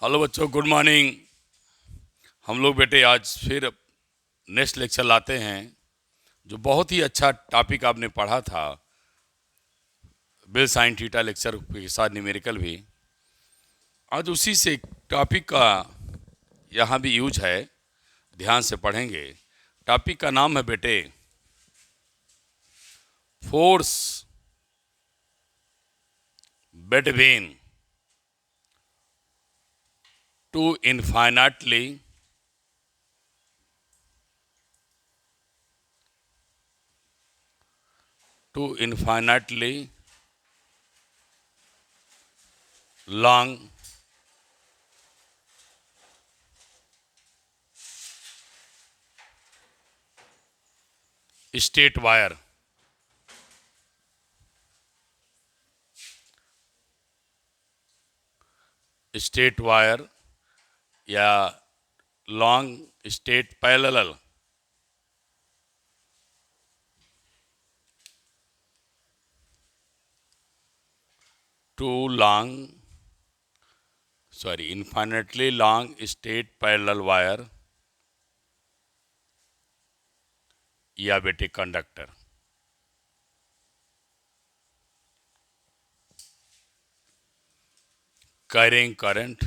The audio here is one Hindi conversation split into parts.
हेलो बच्चों, गुड मॉर्निंग। हम लोग बेटे आज फिर नेक्स्ट लेक्चर लाते हैं, जो बहुत ही अच्छा टॉपिक आपने पढ़ा था, बेल साइन थीटा लेक्चर के साथ न्यूमेरिकल भी। आज उसी से टॉपिक का यहाँ भी यूज है, ध्यान से पढ़ेंगे। टॉपिक का नाम है बेटे force between two infinitely long straight wire या long straight parallel two infinitely long straight parallel wire या बेटे कंडक्टर। कैरिंग करंट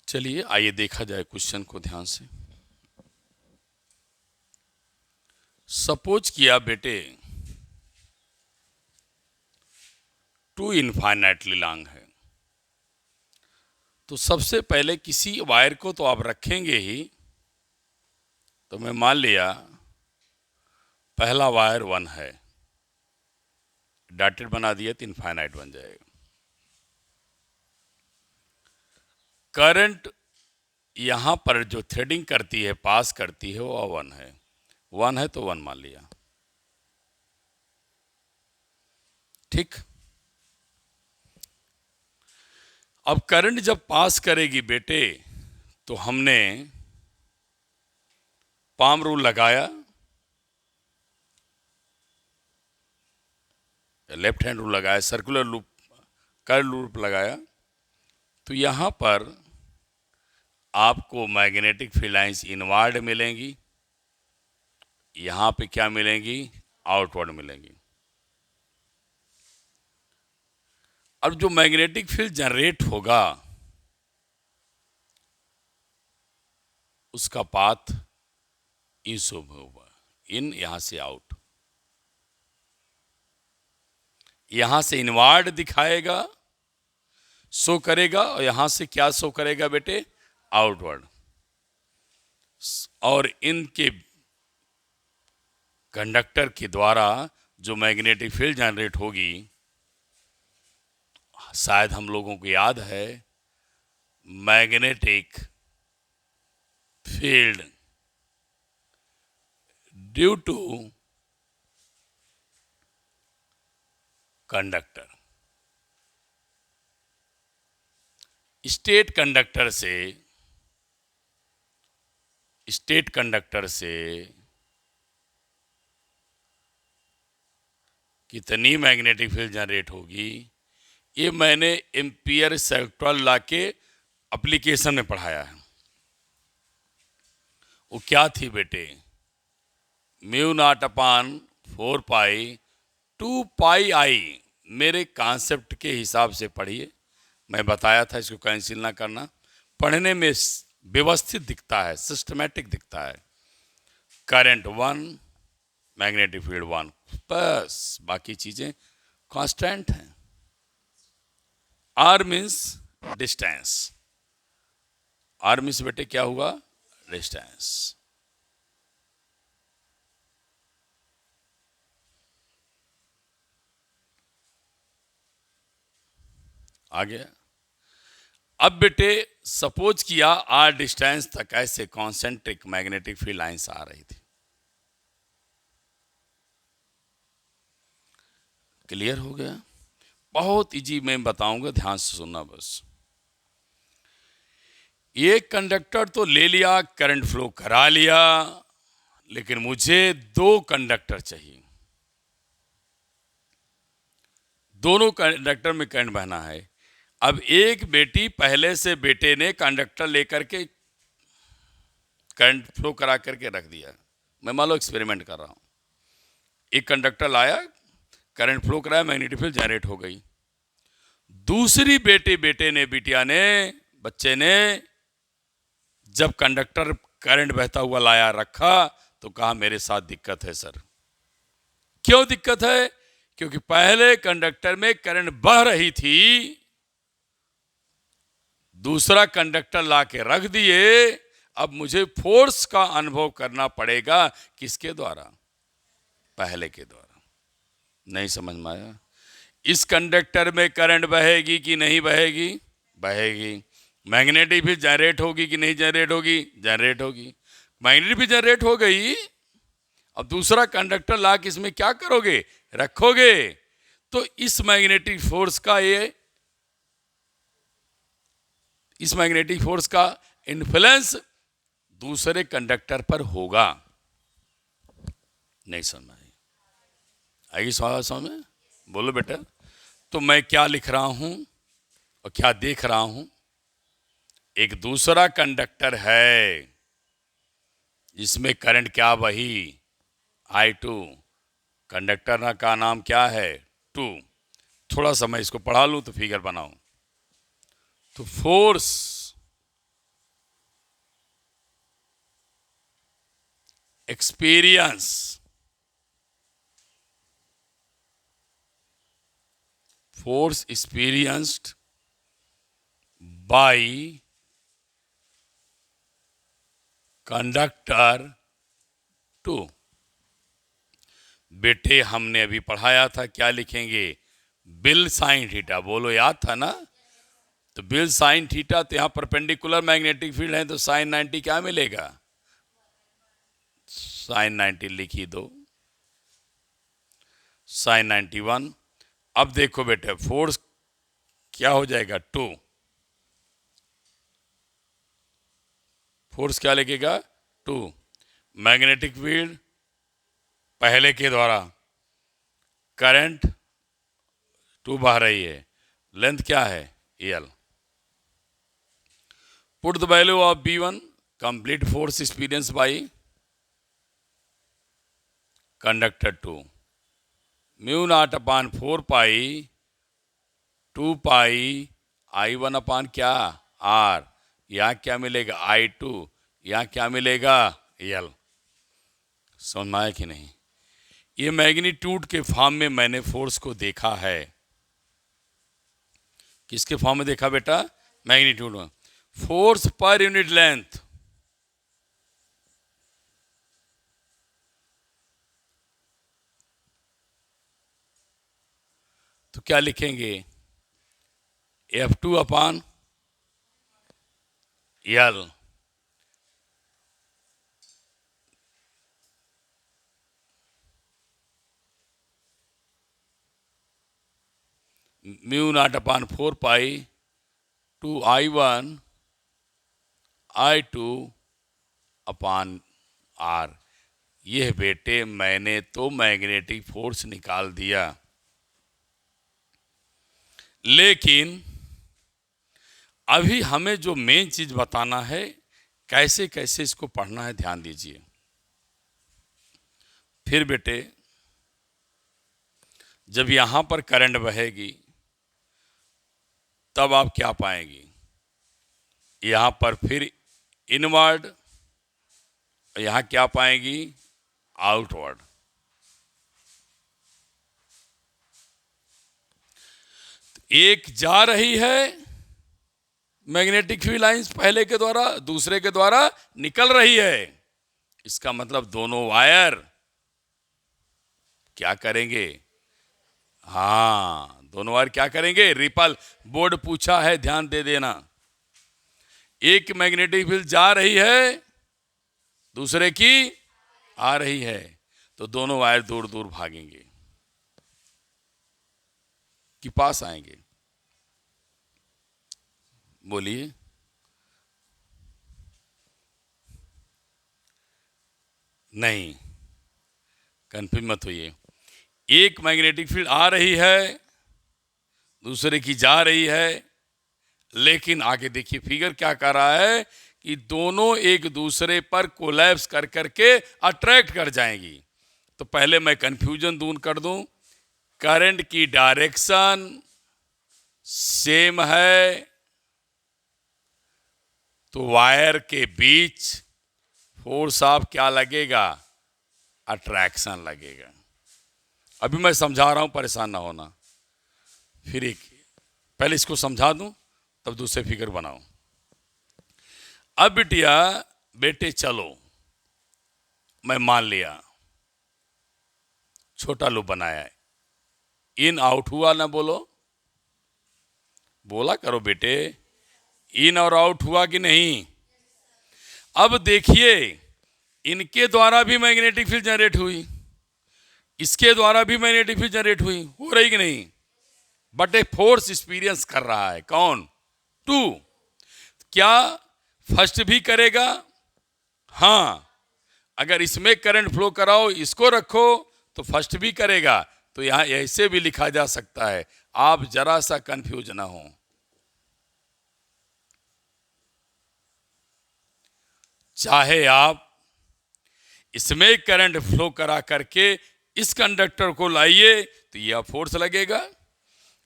चलिए आइए देखा जाए क्वेश्चन को ध्यान से। सपोज किया बेटे टू इनफाइनाइटली लॉन्ग है, तो सबसे पहले किसी वायर को तो आप रखेंगे ही। तो मैं मान लिया पहला वायर 1 है, डॉटेड बना दिया तो इनफाइनाइट बन जाएगा। करंट यहाँ पर जो थ्रेडिंग करती है, पास करती है, वो 1 है। 1 है तो 1 मान लिया, ठीक। अब करंट जब पास करेगी बेटे, तो हमने पाम रूल लगाया, लेफ्ट हैंड रूल लगाया, सर्कुलर लूप, कर्ल लूप लगाया। तो यहाँ पर आपको मैग्नेटिक फील्ड लाइंस इनवर्ड मिलेंगी, यहाँ पे क्या मिलेंगी, आउटवर्ड मिलेंगी। अब जो मैग्नेटिक फील्ड जनरेट होगा उसका पाथ इस होगा, इन, यहां से आउट, यहां से इनवर्ड दिखाएगा, शो करेगा, और यहां से क्या शो करेगा बेटे, आउटवर्ड। और इनके कंडक्टर के द्वारा जो मैग्नेटिक फील्ड जनरेट होगी, शायद हम लोगों को याद है, magnetic field due to conductor. Straight conductor से कितनी मैग्नेटिक फील्ड जनरेट होगी, ये मैंने एम्पियर सेक्टोरल लॉ के एप्लीकेशन में पढ़ाया है। वो क्या थी बेटे, म्यू नॉट अपान 4 पाई 2 पाई आई। मेरे कॉन्सेप्ट के हिसाब से पढ़िए, मैं बताया था इसको कैंसिल ना करना, पढ़ने में व्यवस्थित दिखता है, सिस्टमैटिक दिखता है। करंट 1, मैग्नेटिक फील्ड 1, बस बाकी चीजें कांस्टेंट हैं। R means distance, R means बेटे क्या हुआ, डिस्टेंस। आ गया। अब बेटे सपोज किया आर डिस्टेंस तक ऐसे कॉन्सेंट्रिक मैग्नेटिक फील्ड लाइंस आ रही थी। क्लियर हो गया, बहुत इजी मैं बताऊंगा, ध्यान से सुनना बस। ये कंडक्टर तो ले लिया, करंट फ्लो करा लिया, लेकिन मुझे 2 कंडक्टर चाहिए, दोनों कंडक्टर में करंट बहना है। अब एक बेटी पहले से बेटे ने कंडक्टर लेकर के करंट फ्लो करा करके रख दिया। मैं मान लो एक्सपेरिमेंट कर रहा हूं, एक कंडक्टर लाया, करंट फ्लो कराया, मैग्नेटिक फील्ड जनरेट हो गई। दूसरी बिटिया ने, बच्चे ने जब कंडक्टर करंट बहता हुआ लाया रखा तो कहा मेरे साथ दिक्कत है सर। क्यों दिक्कत है? क्योंकि पहले कंडक्टर में करंट बह रही थी, दूसरा कंडक्टर ला के रख दिए, अब मुझे फोर्स का अनुभव करना पड़ेगा। किसके द्वारा? पहले के द्वारा। नहीं समझ में आया? इस कंडक्टर में करंट बहेगी कि नहीं बहेगी? बहेगी। मैग्नेटिक फील्ड जनरेट होगी कि नहीं जनरेट होगी? जनरेट होगी। मैग्नेटिक फील्ड जनरेट हो गई, अब दूसरा कंडक्टर ला के इसमें क्या करोगे? रखोगे। तो इस मैग्नेटिक फोर्स का इन्फ्लुएंस दूसरे कंडक्टर पर होगा। नहीं समझ में आई? आएगी समझ में? बोलो बेटा। तो मैं क्या लिख रहा हूं और क्या देख रहा हूं? एक दूसरा कंडक्टर है जिसमें करंट क्या बही? I2। कंडक्टर का नाम क्या है? 2। थोड़ा सा मैं इसको पढ़ा लूं तो फिगर बनाऊं। तो फोर्स experienced by कंडक्टर 2। बेटे हमने अभी पढ़ाया था, क्या लिखेंगे? Bill sine theta. बोलो, याद था ना? तो बिल साइन थीटा, तो यहां परपेंडिकुलर मैग्नेटिक फील्ड है, तो साइन 90 क्या मिलेगा? साइन 90 लिख ही दो, साइन 91। अब देखो बेटे, फोर्स क्या हो जाएगा? 2। फोर्स क्या लिखेगा? 2। मैग्नेटिक फील्ड पहले के द्वारा करंट 2 बह रही है, लेंथ क्या है? L। Put the value of B1, complete force experience by conductor 2, mu naught upon 4 pi 2 pi I1 अपान क्या? R। यहाँ क्या मिलेगा? I2। यहाँ क्या मिलेगा? L। समझ में आया कि नहीं? ये मैग्नीट्यूड के फॉर्म में मैंने फोर्स को देखा है। किसके फॉर्म में देखा बेटा? मैग्नीट्यूड में। Force per unit length. तो क्या लिखेंगे? F2 अपान L। म्यू नॉट अपान 4 पाई 2 I1 I2 अपान R। यह बेटे मैंने तो मैग्नेटिक फोर्स निकाल दिया, लेकिन अभी हमें जो मेन चीज बताना है, कैसे कैसे इसको पढ़ना है, ध्यान दीजिए। फिर बेटे, जब यहां पर करंट बहेगी तब आप क्या पाएंगे? यहां पर फिर इनवर्ड, यहां क्या पाएंगी? आउटवर्ड। एक जा रही है मैग्नेटिक फील्ड लाइंस पहले के द्वारा, दूसरे के द्वारा निकल रही है। इसका मतलब दोनों वायर क्या करेंगे? हाँ, दोनों वायर क्या करेंगे? रिपल। बोर्ड पूछा है, ध्यान दे देना। एक मैग्नेटिक फील्ड जा रही है, दूसरे की आ रही है, तो दोनों वायर दूर दूर भागेंगे कि पास आएंगे? बोलिए। नहीं, कंफ्यूज मत होइए। एक मैग्नेटिक फील्ड आ रही है, दूसरे की जा रही है, लेकिन आगे देखिए फिगर क्या कर रहा है कि दोनों एक दूसरे पर कोलैप्स कर करके अट्रैक्ट कर जाएंगी। तो पहले मैं कंफ्यूजन दूर कर दूं, करंट की डायरेक्शन सेम है तो वायर के बीच फोर्स ऑफ क्या लगेगा, अट्रैक्शन लगेगा। अभी मैं समझा रहा हूं, परेशान ना होना। फिर एक पहले इसको समझा दूं तब दूसरे फिगर बनाओ। अब बिटिया बेटे चलो, मैं मान लिया छोटा लूप बनाया है, इन आउट हुआ ना, बोलो बोला करो बेटे, इन और आउट हुआ कि नहीं। अब देखिए इनके द्वारा भी मैग्नेटिक फील्ड जनरेट हुई, इसके द्वारा भी मैग्नेटिक फील्ड जनरेट हुई, हो रही कि नहीं, बट एक फोर्स एक्सपीरियंस कर रहा है कौन, टू। क्या फर्स्ट भी करेगा, हाँ, अगर इसमें करंट फ्लो कराओ, इसको रखो तो फर्स्ट भी करेगा। तो यहां ऐसे भी लिखा जा सकता है, आप जरा सा कंफ्यूज ना हो। चाहे आप इसमें करंट फ्लो करा करके इस कंडक्टर को लाइए तो यह फोर्स लगेगा,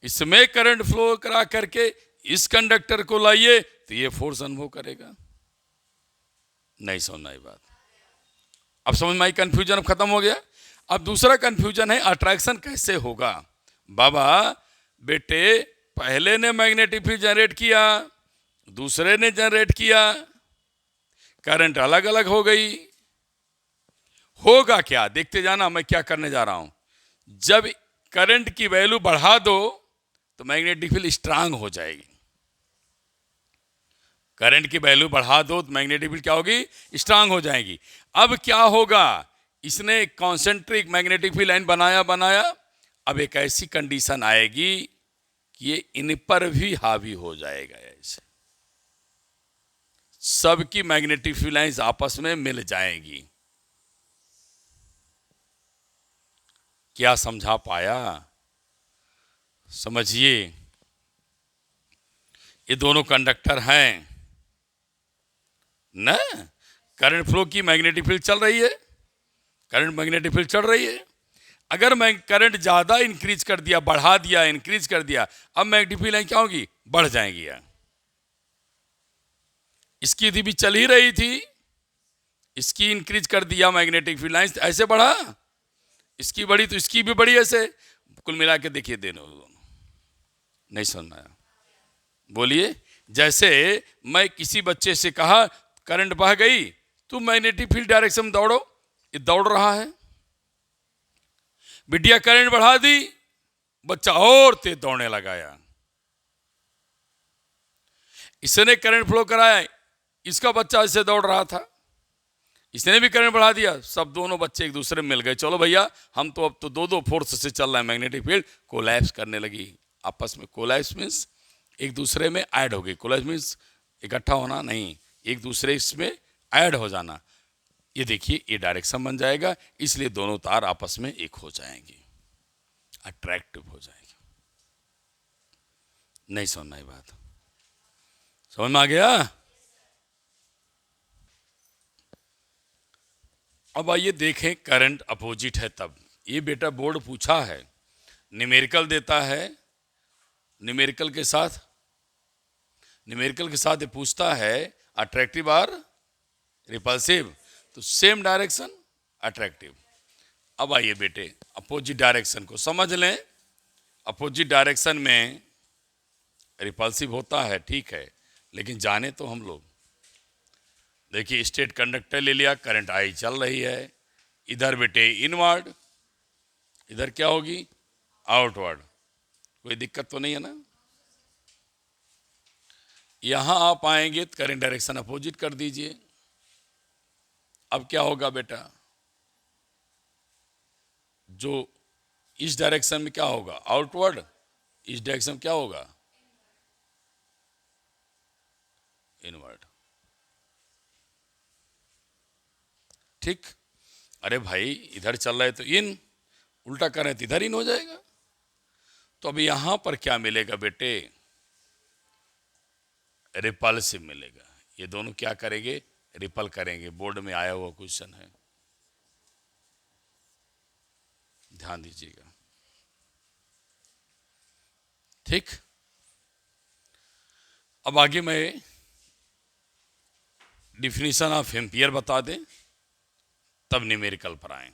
इसमें करंट फ्लो करा करके इस कंडक्टर को लाइए तो यह फोर्स अनुभव करेगा। नहीं समझना ये बात, अब समझ में आई, कंफ्यूजन अब खत्म हो गया। अब दूसरा कंफ्यूजन है अट्रैक्शन कैसे होगा। बाबा बेटे पहले ने मैग्नेटिक फील्ड जनरेट किया, दूसरे ने जनरेट किया, करंट अलग अलग हो गई, होगा क्या देखते जाना। मैं क्या करने जा रहा हूं, जब करंट की वैल्यू बढ़ा दो तो मैग्नेटिक फील्ड स्ट्रांग हो जाएगी। करंट की वैल्यू बढ़ा दो तो मैग्नेटिक फील्ड क्या होगी, स्ट्रांग हो जाएगी। अब क्या होगा, इसने कॉन्सेंट्रिक मैग्नेटिक फील्ड लाइन बनाया, अब एक ऐसी कंडीशन आएगी कि ये इन पर भी हावी हो जाएगा, ऐसे सबकी मैग्नेटिक फील्ड लाइंस आपस में मिल जाएंगी। क्या समझा पाया, समझिए, ये दोनों कंडक्टर हैं ना, करंट फ्लो की मैग्नेटिक फील्ड चल रही है, करंट मैग्नेटिक फील्ड चल रही है। अगर मैं करंट ज्यादा इंक्रीज कर दिया, बढ़ा दिया, इंक्रीज कर दिया, अब मैग्नेटिक फील्ड लाइन क्या होगी, बढ़ जाएंगी। इसकी भी चल ही रही थी, इसकी इंक्रीज कर दिया मैग्नेटिक फील्ड लाइन, ऐसे बढ़ा, इसकी बढ़ी तो इसकी भी बढ़ी, ऐसे कुल मिला के देखिए दोनों। नहीं समझ आया, बोलिए। जैसे मैं किसी बच्चे से कहा करंट बह गई, तू मैग्नेटिक फील्ड डायरेक्शन में दौड़ो, ये दौड़ रहा है, बिटिया करंट बढ़ा दी, बच्चा और तेज दौड़ने लगाया, इसने करंट फ्लो कराया, इसका बच्चा इससे दौड़ रहा था, इसने भी करंट बढ़ा दिया, सब दोनों बच्चे एक दूसरे में मिल गए, चलो भैया हम तो अब तो दो दो फोर्स से चल रहा है, मैग्नेटिक फील्ड कोलैप्स करने लगी आपस में। कोलैप्स मीन्स एक दूसरे में ऐड हो गई, कोलैप्स मीन्स इकट्ठा होना नहीं, एक दूसरे इसमें ऐड हो जाना। ये देखिए ये डायरेक्शन बन जाएगा, इसलिए दोनों तार आपस में एक हो जाएंगी, अट्रैक्टिव हो जाएगी। नहीं सुनना ये बात, समझ में आ गया। अब आइए देखें करंट अपोजिट है तब। ये बेटा बोर्ड पूछा है, न्यूमेरिकल देता है, न्यूमेरिकल के साथ ये पूछता है अट्रैक्टिव और रिपल्सिव, तो सेम डायरेक्शन अट्रैक्टिव। अब आइए बेटे अपोजिट डायरेक्शन को समझ लें। अपोजिट डायरेक्शन में रिपल्सिव होता है, ठीक है, लेकिन जाने तो हम लोग, देखिए स्टेट कंडक्टर ले लिया, करंट आई चल रही है, इधर बेटे इनवर्ड, इधर क्या होगी, आउटवर्ड, कोई दिक्कत तो नहीं है ना। यहां आप आएंगे तो करंट डायरेक्शन अपोजिट कर दीजिए। अब क्या होगा बेटा, जो इस डायरेक्शन में क्या होगा, आउटवर्ड, इस डायरेक्शन क्या होगा, इनवर्ड, ठीक। अरे भाई इधर चल रहा है तो इन, उल्टा कर रहे हैं तो इधर इन हो जाएगा। तो अब यहां पर क्या मिलेगा बेटे, रिपल्सिव मिलेगा। ये दोनों क्या करेंगे, रिपल करेंगे। बोर्ड में आया हुआ क्वेश्चन है, ध्यान दीजिएगा। ठीक, अब आगे मैं डिफिनीशन ऑफ एम्पियर बता दें, तब न्यूमेरिकल पर आए।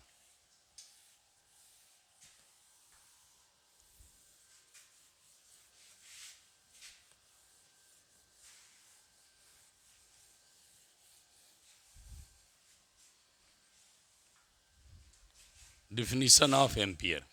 Definition of ampere,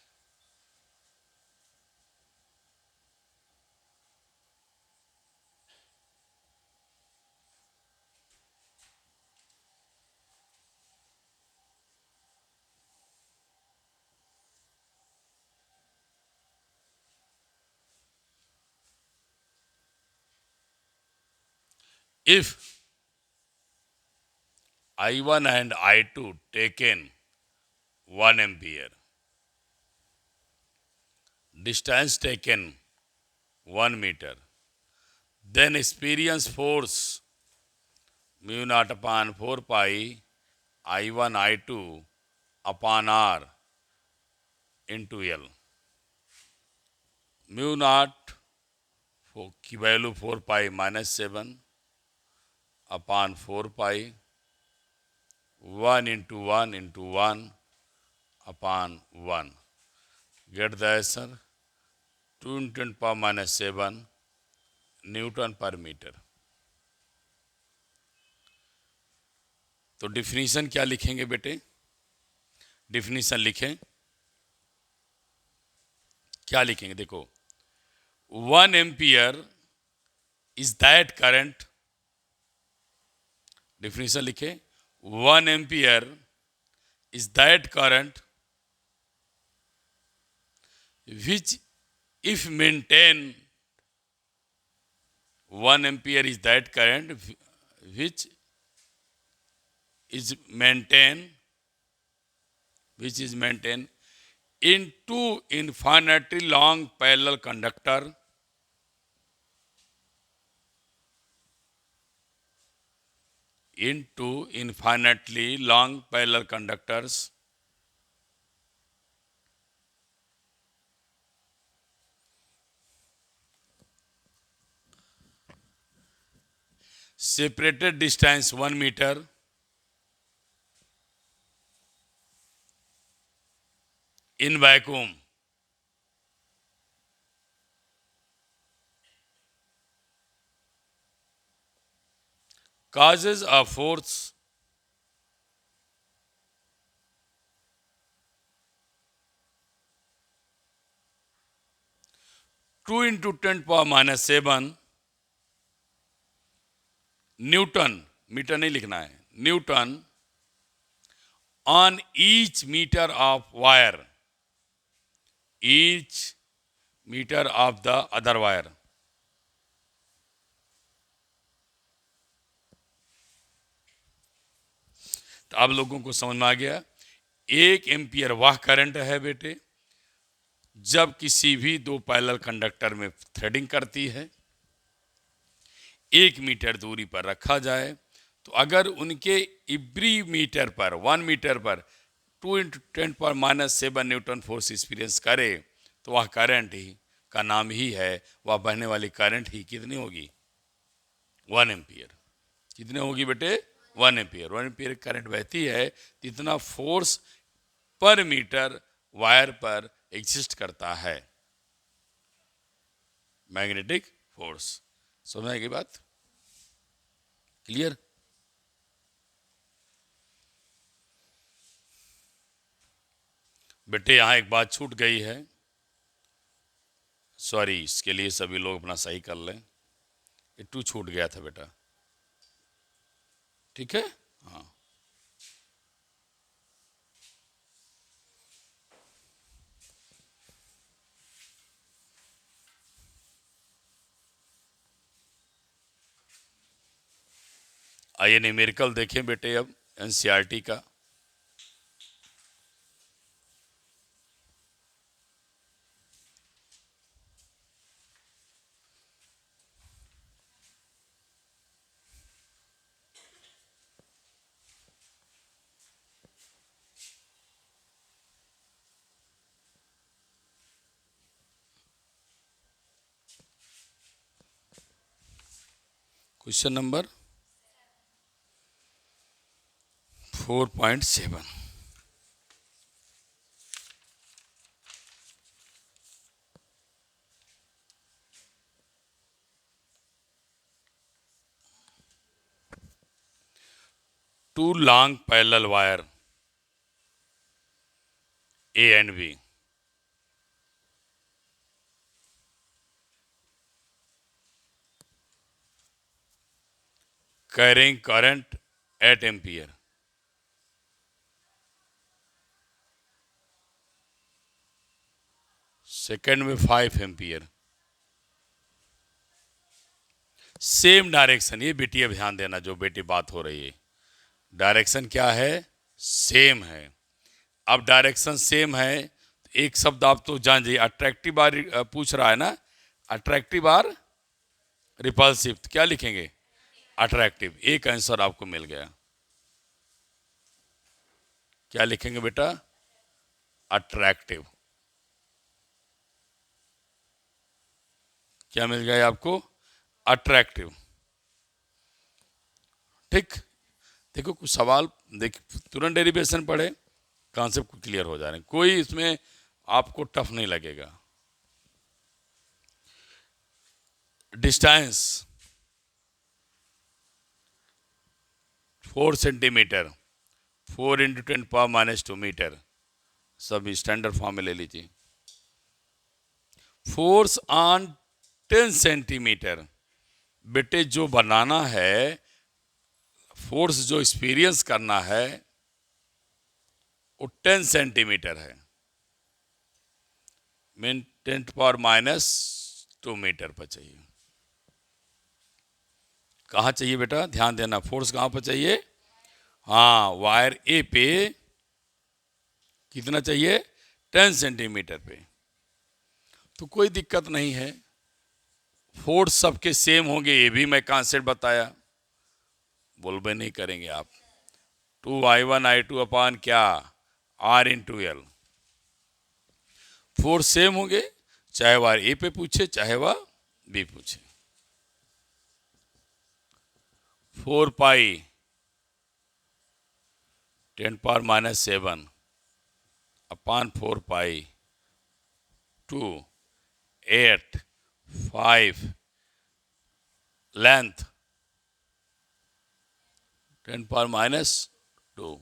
if I1 and I2 taken 1 ampere, distance taken 1 meter, then experience force mu naught upon 4 pi I1 I2 upon R into L। mu naught की value 4 pi minus 7 upon 4 pi 1 into 1 upon 1, get the answer 2 × 10⁻⁷ Newton पर मीटर। तो डिफिनीशन क्या लिखेंगे बेटे, डिफिनीशन लिखें, क्या लिखेंगे, देखो 1 ampere is that current, definition लिखे 1 ampere is that current which if maintain 1 ampere is that current which is maintained in two infinitely long parallel conductor into infinitely long parallel conductors separated distance 1 meter in vacuum causes a force two into 10⁻⁷ newton, meter नहीं लिखना है, newton on each meter of wire, each meter of the other wire. तो आप लोगों को समझ में आ गया, 1 एम्पियर वह करंट है बेटे जब किसी भी दो पैरेलल कंडक्टर में थ्रेडिंग करती है, 1 मीटर दूरी पर रखा जाए, तो अगर उनके एवरी मीटर पर 1 मीटर पर 2 × 10⁻⁷ न्यूटन फोर्स एक्सपीरियंस करे, तो वह करंट ही का नाम ही है, वह बहने वाली करंट ही कितनी होगी, 1 एम्पियर। कितने होगी बेटे, 1 एम्पियर। 1 एम्पियर करंट बहती है, जितना फोर्स पर मीटर वायर पर एग्जिस्ट करता है, मैग्नेटिक फोर्स। समझ आएगी बात, क्लियर। बेटे यहां एक बात छूट गई है, सॉरी, इसके लिए सभी लोग अपना सही कर लें, ये 2 छूट गया था बेटा, ठीक है। हाँ, आइए न्यूमेरिकल देखें बेटे अब एनसीईआरटी का। Question number 4.7। Two long parallel wire A and B carrying current at ampere, second में 5 एम्पियर, सेम डायरेक्शन। ये बेटी अब ध्यान देना, जो बेटी बात हो रही है, डायरेक्शन क्या है? सेम है। अब डायरेक्शन सेम है तो एक शब्द आप तो जान जाइए, अट्रैक्टिव आर पूछ रहा है ना, अट्रैक्टिव आर रिपल्सिव, तो क्या लिखेंगे? अट्रैक्टिव। एक आंसर आपको मिल गया। क्या लिखेंगे बेटा? अट्रैक्टिव। क्या मिल गया आपको? अट्रैक्टिव। ठीक। देखो कुछ सवाल, देख तुरंत डेरिवेशन पढ़े, कॉन्सेप्ट क्लियर हो जा रहे हैं, कोई इसमें आपको टफ नहीं लगेगा। डिस्टेंस 4 सेंटीमीटर, 4 इंटू 10⁻² मीटर, सब स्टैंडर्ड फॉर्म में ले लीजिए। फोर्स ऑन 10 सेंटीमीटर, बेटे जो बनाना है, फोर्स जो एक्सपीरियंस करना है वो 10 सेंटीमीटर है, मीन 10⁻² मीटर पर चाहिए। कहाँ चाहिए बेटा? ध्यान देना, फोर्स कहाँ पर चाहिए? हाँ, वायर ए पे कितना चाहिए? 10 सेंटीमीटर पे। तो कोई दिक्कत नहीं है, फोर्स सबके सेम होंगे, ये भी मैं कॉन्सेप्ट बताया, बोलबे नहीं करेंगे आप। 2I1I2 अपान क्या? R into L. Force same होंगे, चाहे वह ए पे पूछे चाहे वह बी पूछे। 4 पाई 10⁻⁷ अपान 4 पाई 2 8 5 लेंथ 10⁻²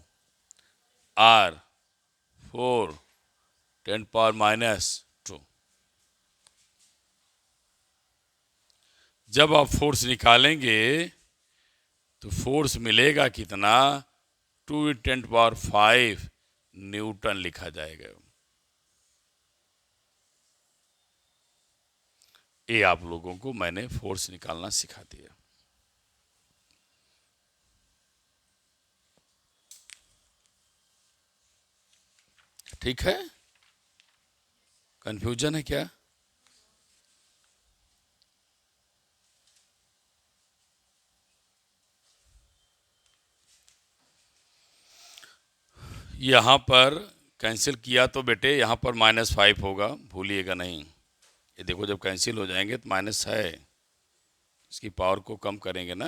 R 4 10⁻²। जब आप फोर्स निकालेंगे तो फोर्स मिलेगा कितना? 2×10⁵ न्यूटन लिखा जाएगा। ये आप लोगों को मैंने फोर्स निकालना सिखा दिया। ठीक है? कंफ्यूजन है क्या? यहाँ पर कैंसिल किया तो बेटे यहाँ पर -5 होगा, भूलिएगा नहीं। ये देखो जब कैंसिल हो जाएंगे तो माइनस है, इसकी पावर को कम करेंगे ना,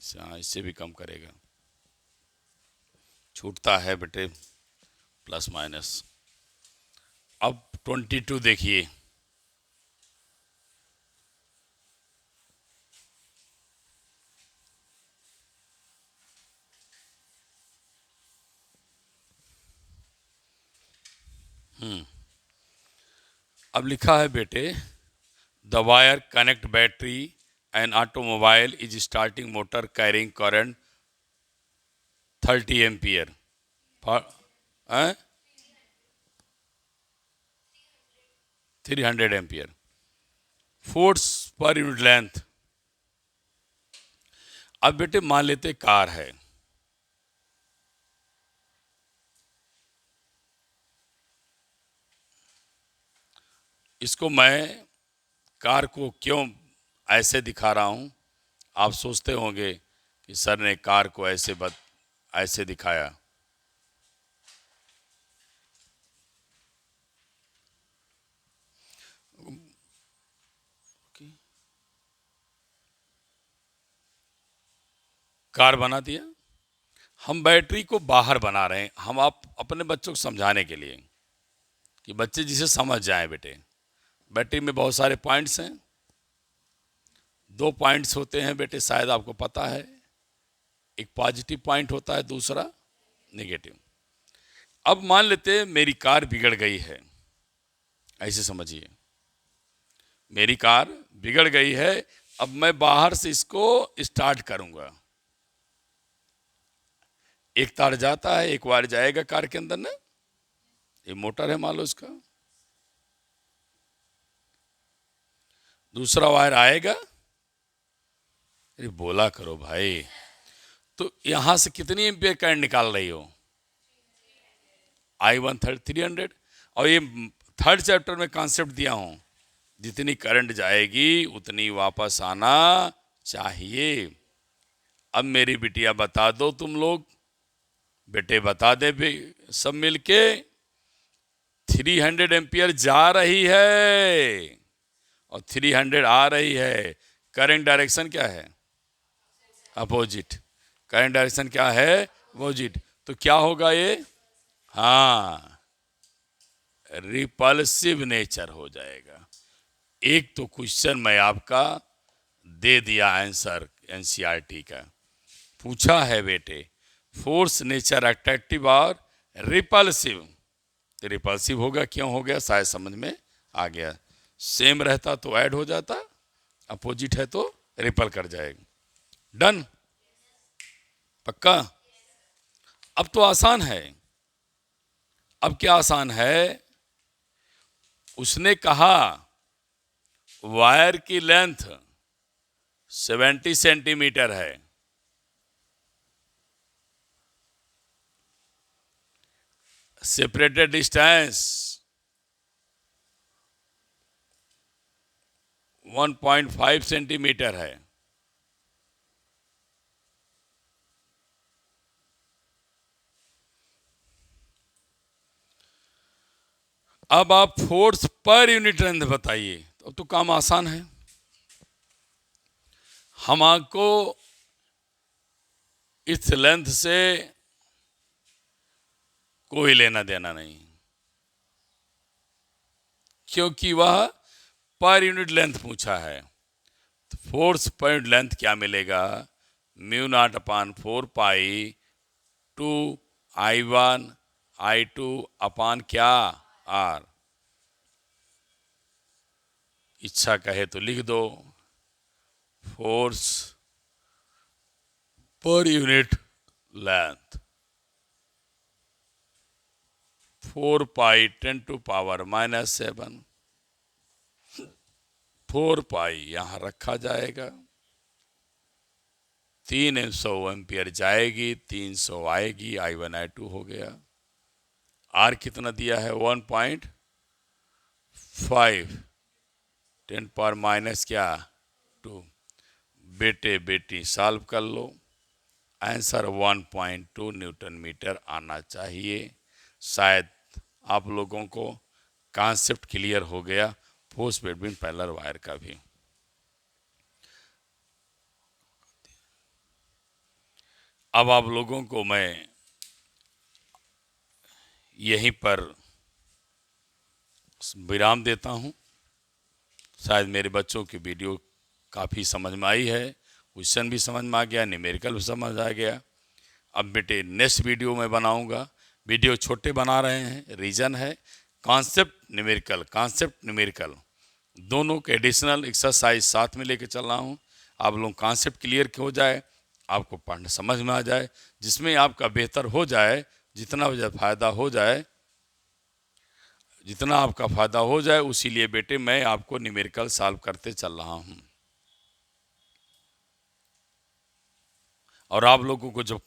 हाँ इससे भी कम करेगा, छूटता है बेटे प्लस माइनस। अब 22 देखिए, अब लिखा है बेटे, the wire connect battery and automobile is starting motor carrying current 30 ampere 300 ampere, force per unit length. अब बेटे मान लेते कार है, इसको मैं कार को क्यों ऐसे दिखा रहा हूं? आप सोचते होंगे कि सर ने कार को ऐसे दिखाया। कार बना दिया। हम बैटरी को बाहर बना रहे हैं, हम आप अपने बच्चों को समझाने के लिए कि बच्चे जिसे समझ जाए। बेटे, बैटरी में बहुत सारे पॉइंट्स हैं। 2 पॉइंट्स होते हैं बेटे, शायद आपको पता है। एक पॉजिटिव पॉइंट होता है, दूसरा नेगेटिव। अब मान लेते हैं मेरी कार बिगड़ गई है, ऐसे समझिए, मेरी कार बिगड़ गई है। अब मैं बाहर से इसको स्टार्ट करूंगा। एक तार जाता है, एक वायर जाएगा कार के अंदर ना, ये मोटर है मान लो इसका। दूसरा वायर आएगा। अरे बोला करो भाई। तो यहां से कितनी एम्पियर करंट निकाल रही हो? I1 300। और ये 3rd चैप्टर में कॉन्सेप्ट दिया हूं, जितनी करंट जाएगी उतनी वापस आना चाहिए। अब मेरी बिटिया बता दो, तुम लोग बेटे बता दे भी सब मिलके। 300 एम्पियर जा रही है और 300 आ रही है। करंट डायरेक्शन क्या है? अपोजिट। करंट डायरेक्शन क्या है? अपोजिट। तो क्या होगा ये? हाँ, रिपल्सिव नेचर हो जाएगा। एक तो क्वेश्चन मैं आपका दे दिया आंसर, एनसीईआरटी का पूछा है बेटे, फोर्स नेचर अट्रैक्टिव और रिपल्सिव। रिपल्सिव होगा, क्यों हो गया शायद समझ में आ गया। सेम रहता तो ऐड हो जाता, अपोजिट है तो रिपल कर जाएगा। डन? पक्का? अब तो आसान है। अब क्या आसान है? उसने कहा वायर की लेंथ 70 सेंटीमीटर है, सेपरेटेड डिस्टेंस 1.5 सेंटीमीटर है। अब आप फोर्स पर यूनिट लेंथ बताइए। अब तो काम आसान है। हम आपको इस लेंथ से कोई लेना देना नहीं, क्योंकि वह पर यूनिट लेंथ पूछा है। तो फोर्स पर यूनिट लेंथ क्या मिलेगा? μ0/4 2 I1 I2 अपान क्या? R। इच्छा कहे तो लिख दो, फोर्स पर यूनिट लेंथ 4 पाई 10⁻⁻⁷। 4 पाई यहां रखा जाएगा। 300 एम्पियर जाएगी, 300 आएगी, I1 I2 हो गया। आर कितना दिया है? 1.5 10⁻⁻2। बेटे बेटी सॉल्व कर लो, आंसर 1.2 न्यूटन मीटर आना चाहिए। शायद आप लोगों को कॉन्सेप्ट क्लियर हो गया पोस्ट बेडमिन पैरेलल वायर का भी। अब आप लोगों को मैं यहीं पर विराम देता हूं। शायद मेरे बच्चों की वीडियो काफ़ी समझ में आई है, क्वेश्चन भी समझ में आ गया, न्यूमेरिकल भी समझ आ गया। अब बेटे नेक्स्ट वीडियो में बनाऊंगा। वीडियो छोटे बना रहे हैं, रीजन है कॉन्सेप्ट न्यूमेरिकल दोनों के एडिशनल एक्सरसाइज साथ में लेके चल रहा हूँ। आप लोग कॉन्सेप्ट क्लियर हो जाए, आपको पढ़ना समझ में आ जाए, जिसमें आपका बेहतर हो जाए, जितना फ़ायदा हो जाए, जितना आपका फ़ायदा हो जाए, उसी लिए बेटे मैं आपको न्यूमेरिकल सॉल्व करते चल रहा हूँ। और आप लोगों को जब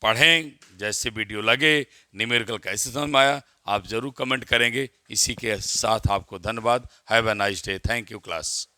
पढ़ें, जैसे वीडियो लगे, न्यूमेरिकल कैसे समझ में आया, आप ज़रूर कमेंट करेंगे। इसी के साथ आपको धन्यवाद। Have a nice day. Thank you class.